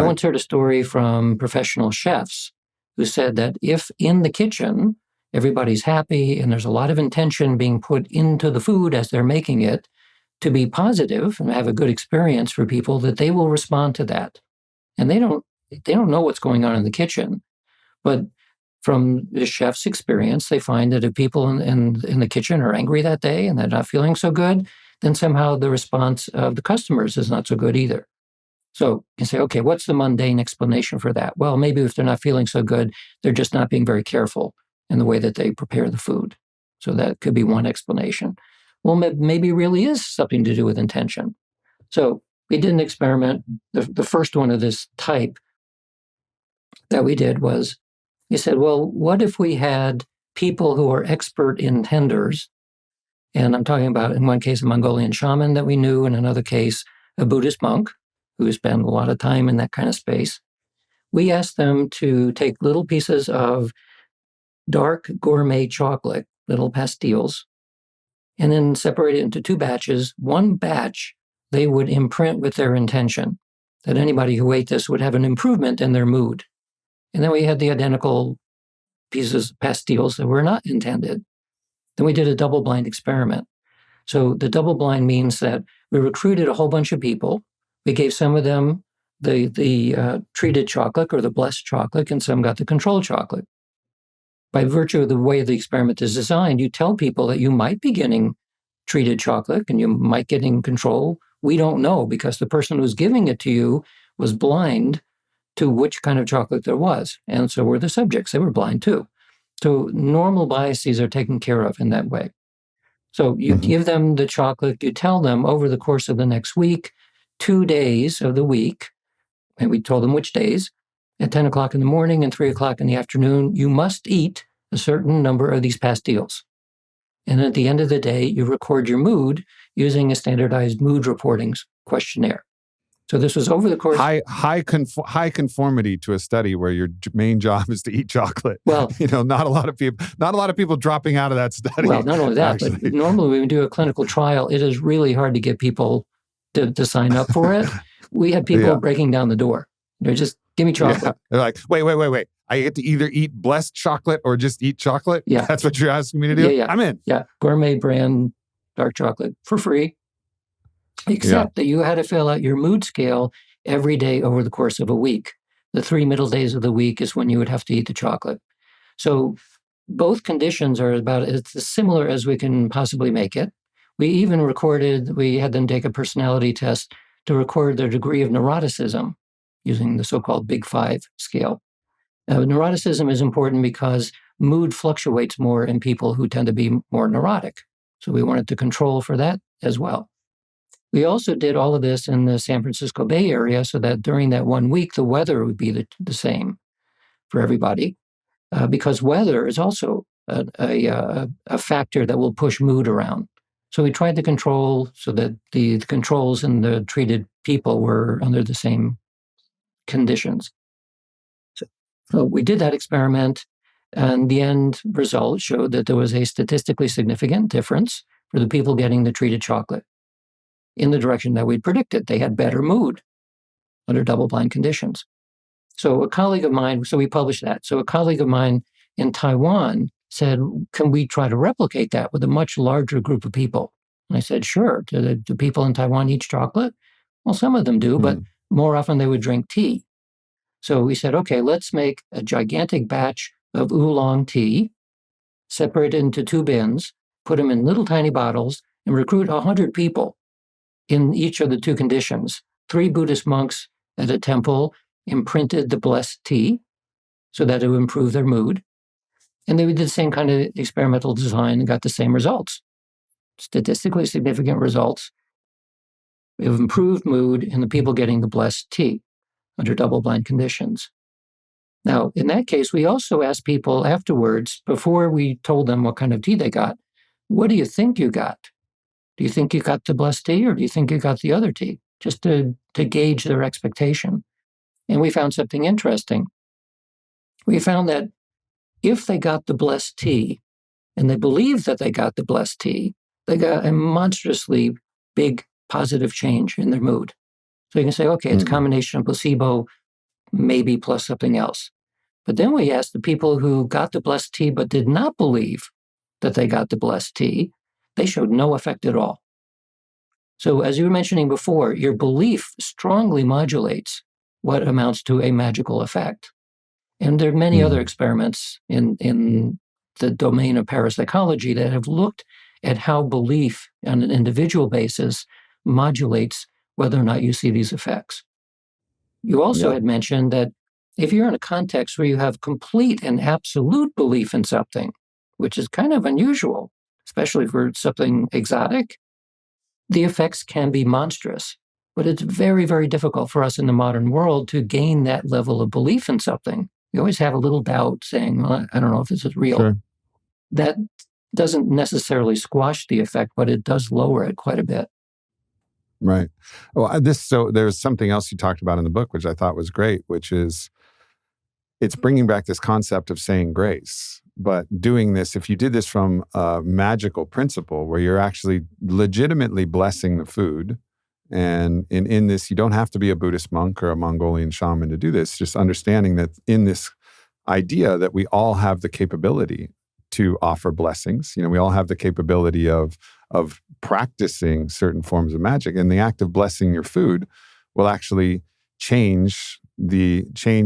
once heard a story from professional chefs who said that if in the kitchen everybody's happy and there's a lot of intention being put into the food as they're making it to be positive and have a good experience for people, that they will respond to that. And they don't know what's going on in the kitchen, but from the chef's experience, they find that if people in the kitchen are angry that day and they're not feeling so good, then somehow the response of the customers is not so good either. So you say, okay, what's the mundane explanation for that? Well, maybe if they're not feeling so good, they're just not being very careful in the way that they prepare the food. So that could be one explanation. Well, maybe it really is something to do with intention. So we did an experiment. The first one of this type that we did was, we said, well, what if we had people who are expert intenders? And I'm talking about, in one case, a Mongolian shaman that we knew, in another case, a Buddhist monk who spent a lot of time in that kind of space. We asked them to take little pieces of dark gourmet chocolate, little pastilles, and then separate it into two batches. One batch they would imprint with their intention, that anybody who ate this would have an improvement in their mood. And then we had the identical pieces, pastilles that were not intended. Then we did a double-blind experiment. So the double-blind means that we recruited a whole bunch of people. We gave some of them the treated chocolate or the blessed chocolate, and some got the control chocolate. By virtue of the way the experiment is designed, you tell people that you might be getting treated chocolate and you might get in control. We don't know, because the person who's giving it to you was blind to which kind of chocolate there was. And so were the subjects. They were blind too. So normal biases are taken care of in that way. So you give them the chocolate, you tell them over the course of the next week, 2 days of the week, and we told them which days, at 10 o'clock in the morning and 3 o'clock in the afternoon, you must eat a certain number of these pastilles. And at the end of the day, you record your mood using a standardized mood reporting questionnaire. So this was over the course. High conformity to a study where your main job is to eat chocolate. Well, not a lot of people dropping out of that study. Well, not only that, but normally when we do a clinical trial, it is really hard to get people to sign up for it. We had people breaking down the door. Just give me chocolate. Yeah. They're like, wait. I get to either eat blessed chocolate or just eat chocolate? Yeah. That's what you're asking me to do? Yeah. I'm in. Yeah. Gourmet brand dark chocolate for free. Except that you had to fill out your mood scale every day over the course of a week. The 3 middle days of the week is when you would have to eat the chocolate. So both conditions are about as similar as we can possibly make it. We had them take a personality test to record their degree of neuroticism using the so-called Big Five scale. Neuroticism is important because mood fluctuates more in people who tend to be more neurotic. So we wanted to control for that as well. We also did all of this in the San Francisco Bay Area so that during that 1 week, the weather would be the same for everybody, because weather is also a factor that will push mood around. So we tried to control so that the controls and the treated people were under the same conditions. So we did that experiment, and the end result showed that there was a statistically significant difference for the people getting the treated chocolate in the direction that we'd predicted. They had better mood under double-blind conditions. So a colleague of mine, so we published that. So a colleague of mine in Taiwan said, can we try to replicate that with a much larger group of people? And I said, sure. Do people in Taiwan eat chocolate? Well, some of them do, but more often they would drink tea. So we said, okay, let's make a gigantic batch of oolong tea, separate it into 2 bins, put them in little tiny bottles, and recruit 100 people in each of the 2 conditions. 3 Buddhist monks at a temple imprinted the blessed tea so that it would improve their mood. And they did the same kind of experimental design and got the same results. Statistically significant results of improved mood in the people getting the blessed tea under double-blind conditions. Now, in that case, we also asked people afterwards, before we told them what kind of tea they got, what do you think you got? Do you think you got the blessed tea, or do you think you got the other tea? Just to gauge their expectation. And we found something interesting. We found that if they got the blessed tea, and they believed that they got the blessed tea, they got a monstrously big positive change in their mood. So you can say, okay, it's a combination of placebo maybe plus something else. But then we asked the people who got the blessed tea but did not believe that they got the blessed tea, they showed no effect at all. So as you were mentioning before, your belief strongly modulates what amounts to a magical effect. And there are many other experiments in the domain of parapsychology that have looked at how belief on an individual basis modulates whether or not you see these effects. You also had mentioned that if you're in a context where you have complete and absolute belief in something, which is kind of unusual, especially for something exotic, the effects can be monstrous. But it's very, very difficult for us in the modern world to gain that level of belief in something. You always have a little doubt saying, well, I don't know if this is real. Sure. That doesn't necessarily squash the effect, but it does lower it quite a bit. Right. Well, so there's something else you talked about in the book, which I thought was great, which is it's bringing back this concept of saying grace. But doing this, if you did this from a magical principle where you're actually legitimately blessing the food, and in this, you don't have to be a Buddhist monk or a Mongolian shaman to do this, just understanding that in this idea that we all have the capability to offer blessings. We all have the capability of practicing certain forms of magic, and the act of blessing your food will actually change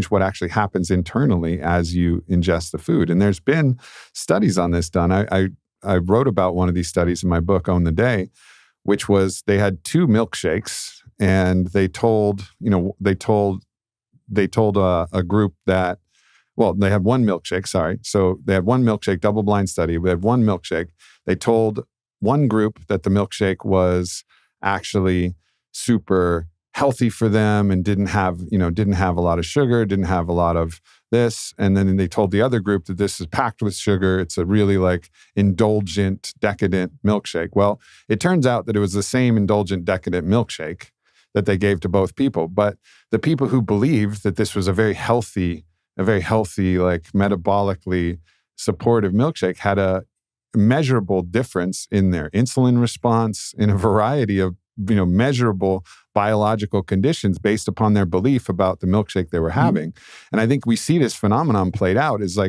what actually happens internally as you ingest the food. And there's been studies on this done. I wrote about one of these studies in my book, Own the Day, which was they had 2 milkshakes, and they told a group that, well, they had 1 milkshake, sorry. So they had 1 milkshake, double-blind study. We had 1 milkshake. They told one group that the milkshake was actually super healthy for them and didn't have a lot of sugar, didn't have a lot of this. And then they told the other group that this is packed with sugar. It's a really indulgent, decadent milkshake. Well, it turns out that it was the same indulgent, decadent milkshake that they gave to both people. But the people who believed that this was a very healthy, metabolically supportive milkshake had a measurable difference in their insulin response, in a variety of measurable biological conditions based upon their belief about the milkshake they were having. And I think we see this phenomenon played out is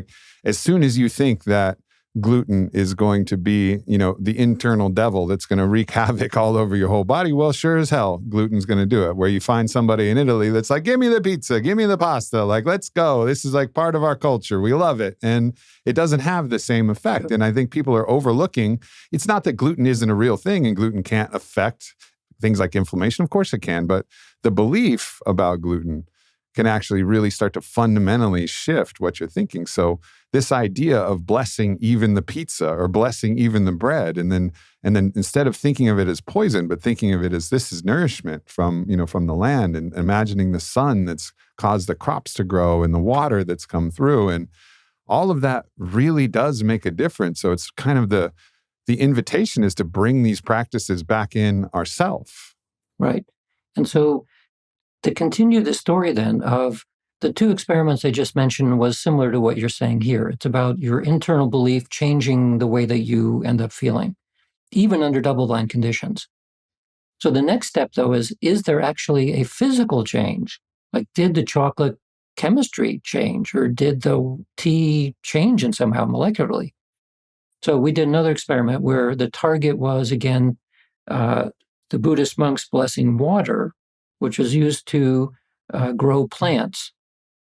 as soon as you think that gluten is going to be, the internal devil that's going to wreak havoc all over your whole body, well, sure as hell, gluten's going to do it. Where you find somebody in Italy that's like, give me the pizza, give me the pasta, let's go. This is part of our culture. We love it. And it doesn't have the same effect. And I think people are overlooking, it's not that gluten isn't a real thing and gluten can't affect things like inflammation. Of course it can, but the belief about gluten can actually really start to fundamentally shift what you're thinking. So this idea of blessing even the pizza or blessing even the bread, and then instead of thinking of it as poison, but thinking of it as this is nourishment from the land, and imagining the sun that's caused the crops to grow and the water that's come through, and all of that really does make a difference. So it's kind of the invitation is to bring these practices back in ourselves. Right. And so to continue the story then of the 2 experiments I just mentioned was similar to what you're saying here. It's about your internal belief changing the way that you end up feeling, even under double-blind conditions. So the next step, though, is there actually a physical change? Did the chocolate chemistry change, or did the tea change in somehow molecularly? So we did another experiment where the target was, again, the Buddhist monks blessing water, which was used to grow plants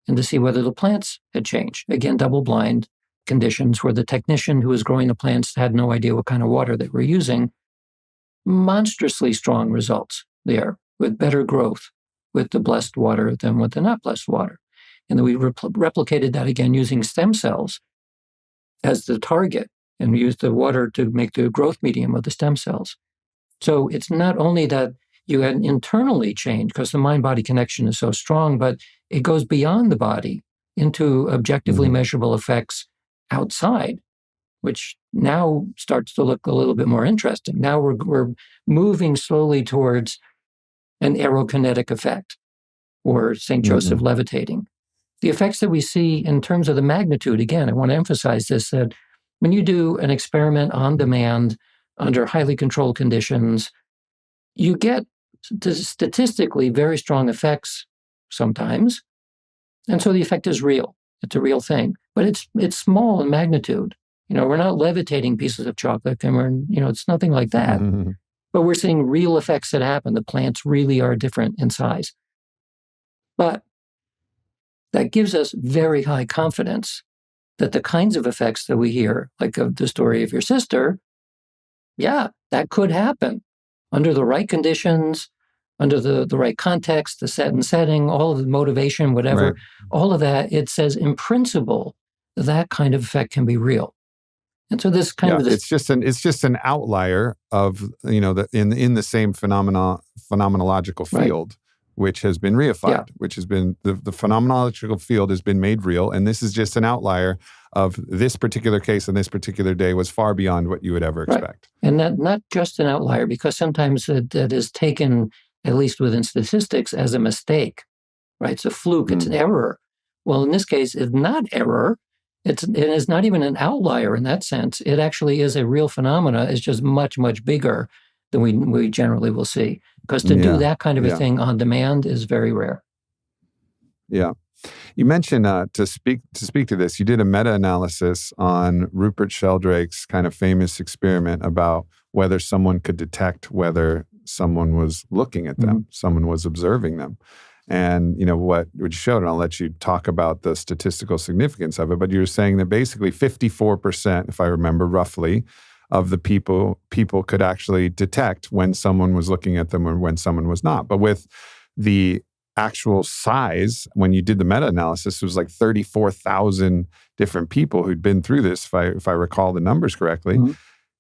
and to see whether the plants had changed. Again, double-blind conditions where the technician who was growing the plants had no idea what kind of water they were using. Monstrously strong results there with better growth with the blessed water than with the not blessed water. And then we replicated that again using stem cells as the target, and we used the water to make the growth medium of the stem cells. So it's not only that you had internally changed because the mind-body connection is so strong, but it goes beyond the body into objectively measurable effects outside, which now starts to look a little bit more interesting. Now we're moving slowly towards an aerokinetic effect, or St. Joseph levitating. The effects that we see in terms of the magnitude, again, I want to emphasize this, that when you do an experiment on demand under highly controlled conditions, you get statistically very strong effects sometimes, And so the effect is real. It's a real thing, but it's small in magnitude. We're not levitating pieces of chocolate, and it's nothing like that. But we're seeing real effects that happen. The plants really are different in size. But that gives us very high confidence that the kinds of effects that we hear, like of the story of your sister, yeah, that could happen under the right conditions, under the right context, the set and setting, all of the motivation, whatever, Right. all of that. It says in principle, that kind of effect can be real. And so this kind of this, it's just an outlier of in the same phenomenological field, which has been reified, which has been the phenomenological field has been made real, and this is just an outlier of this particular case on this particular day was far beyond what you would ever expect. And that not just an outlier, because sometimes that is taken, at least within statistics, as a mistake, right? It's a fluke, it's an error. Well, in this case, it's not error. It is not even an outlier in that sense. It actually is a real phenomena. It's just much, much bigger than we generally will see. Because to do that kind of a thing on demand is very rare. Yeah. You mentioned to speak to this, you did a meta-analysis on Rupert Sheldrake's kind of famous experiment about whether someone could detect whether someone was looking at them, someone was observing them. And what you showed, and I'll let you talk about the statistical significance of it, but you were saying that basically 54%, if I remember roughly, of the people could actually detect when someone was looking at them or when someone was not. But with the actual size, when you did the meta-analysis, it was like 34,000 different people who'd been through this, if I recall the numbers correctly.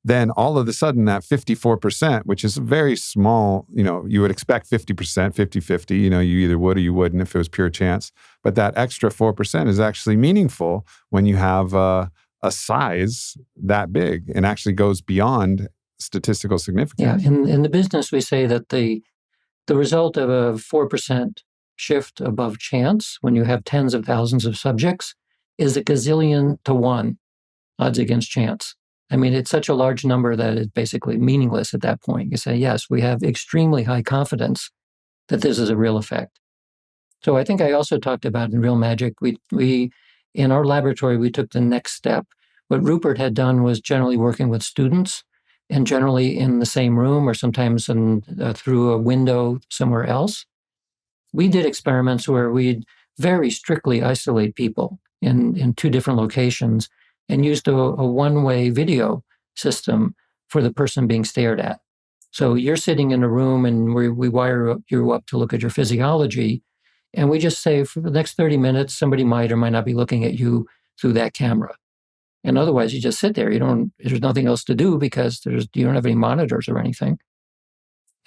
Then all of a sudden that 54%, which is very small, you would expect 50%, 50-50, you either would or you wouldn't if it was pure chance. But that extra 4% is actually meaningful when you have a size that big and actually goes beyond statistical significance. Yeah, in the business, we say that the result of a 4% shift above chance, when you have tens of thousands of subjects, is a gazillion to one odds against chance. I mean, it's such a large number that it's basically meaningless at that point. You say, yes, we have extremely high confidence that this is a real effect. So I think I also talked about in Real Magic, we in our laboratory, we took the next step. What Rupert had done was generally working with students and generally in the same room or sometimes through a window somewhere else. We did experiments where we'd very strictly isolate people in two different locations and used a one-way video system for the person being stared at. So you're sitting in a room and we wire you up to look at your physiology. And we just say for the next 30 minutes, somebody might or might not be looking at you through that camera. And otherwise you just sit there. There's nothing else to do because you don't have any monitors or anything.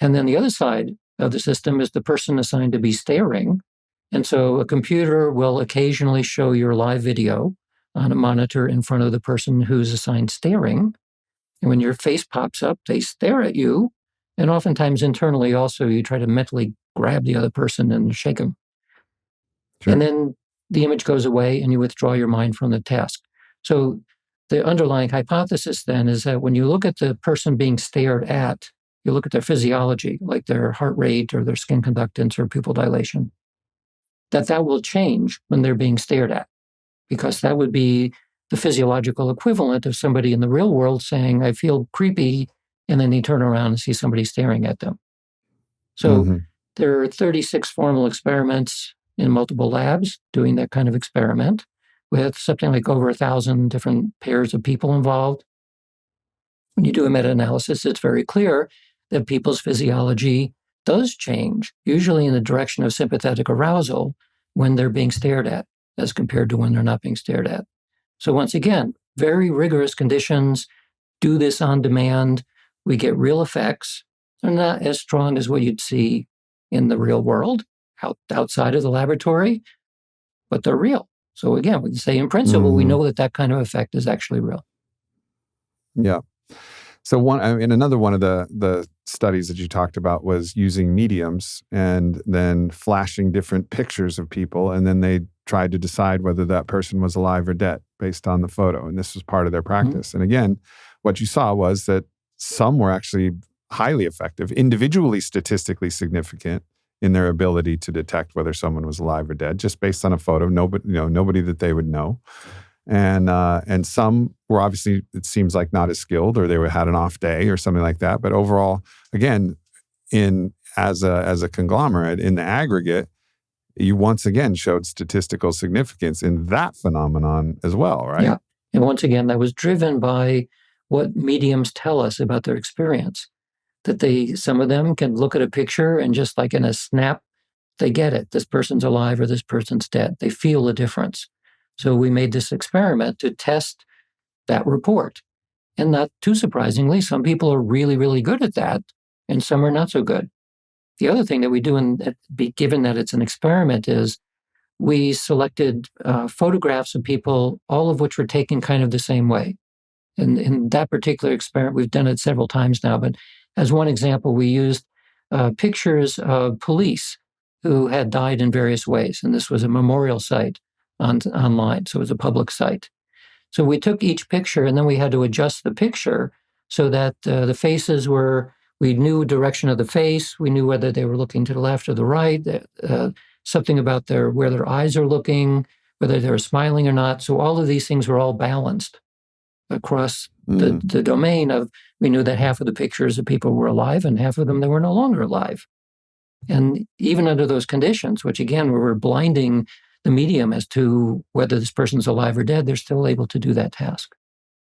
And then the other side of the system is the person assigned to be staring. And so a computer will occasionally show your live video on a monitor in front of the person who's assigned staring. And when your face pops up, they stare at you. And oftentimes internally also, you try to mentally grab the other person and shake them. Sure. And then the image goes away and you withdraw your mind from the task. So the underlying hypothesis then is that when you look at the person being stared at, you look at their physiology, like their heart rate or their skin conductance or pupil dilation, that will change when they're being stared at. Because that would be the physiological equivalent of somebody in the real world saying, I feel creepy, and then they turn around and see somebody staring at them. So there are 36 formal experiments in multiple labs doing that kind of experiment with something like over 1,000 different pairs of people involved. When you do a meta-analysis, it's very clear that people's physiology does change, usually in the direction of sympathetic arousal when they're being stared at, as compared to when they're not being stared at. So once again, very rigorous conditions, do this on demand. We get real effects. They're not as strong as what you'd see in the real world, outside of the laboratory, but they're real. So again, we can say in principle, we know that kind of effect is actually real. Yeah. So another one of the studies that you talked about was using mediums and then flashing different pictures of people, and then they tried to decide whether that person was alive or dead based on the photo. And this was part of their practice. And again, what you saw was that some were actually highly effective, individually statistically significant in their ability to detect whether someone was alive or dead, just based on a photo. Nobody that they would know. And some were obviously, it seems like, not as skilled, or they had an off day or something like that. But overall, again, as a conglomerate, in the aggregate, you once again showed statistical significance in that phenomenon as well, right? Yeah. And once again, that was driven by what mediums tell us about their experience. That some of them can look at a picture and just like in a snap, they get it. This person's alive or this person's dead. They feel the difference. So we made this experiment to test that report. And not too surprisingly, some people are really, really good at that, and some are not so good. The other thing that we do, given that it's an experiment, is we selected photographs of people, all of which were taken kind of the same way. And in that particular experiment, we've done it several times now, but as one example, we used pictures of police who had died in various ways. And this was a memorial site online, so it was a public site. So we took each picture, and then we had to adjust the picture so that the faces we knew direction of the face, we knew whether they were looking to the left or the right, something about where their eyes are looking, whether they were smiling or not. So all of these things were all balanced across the domain of, we knew that half of the pictures of people were alive and half of them, they were no longer alive. And even under those conditions, which again, we were blinding the medium as to whether this person's alive or dead, they're still able to do that task.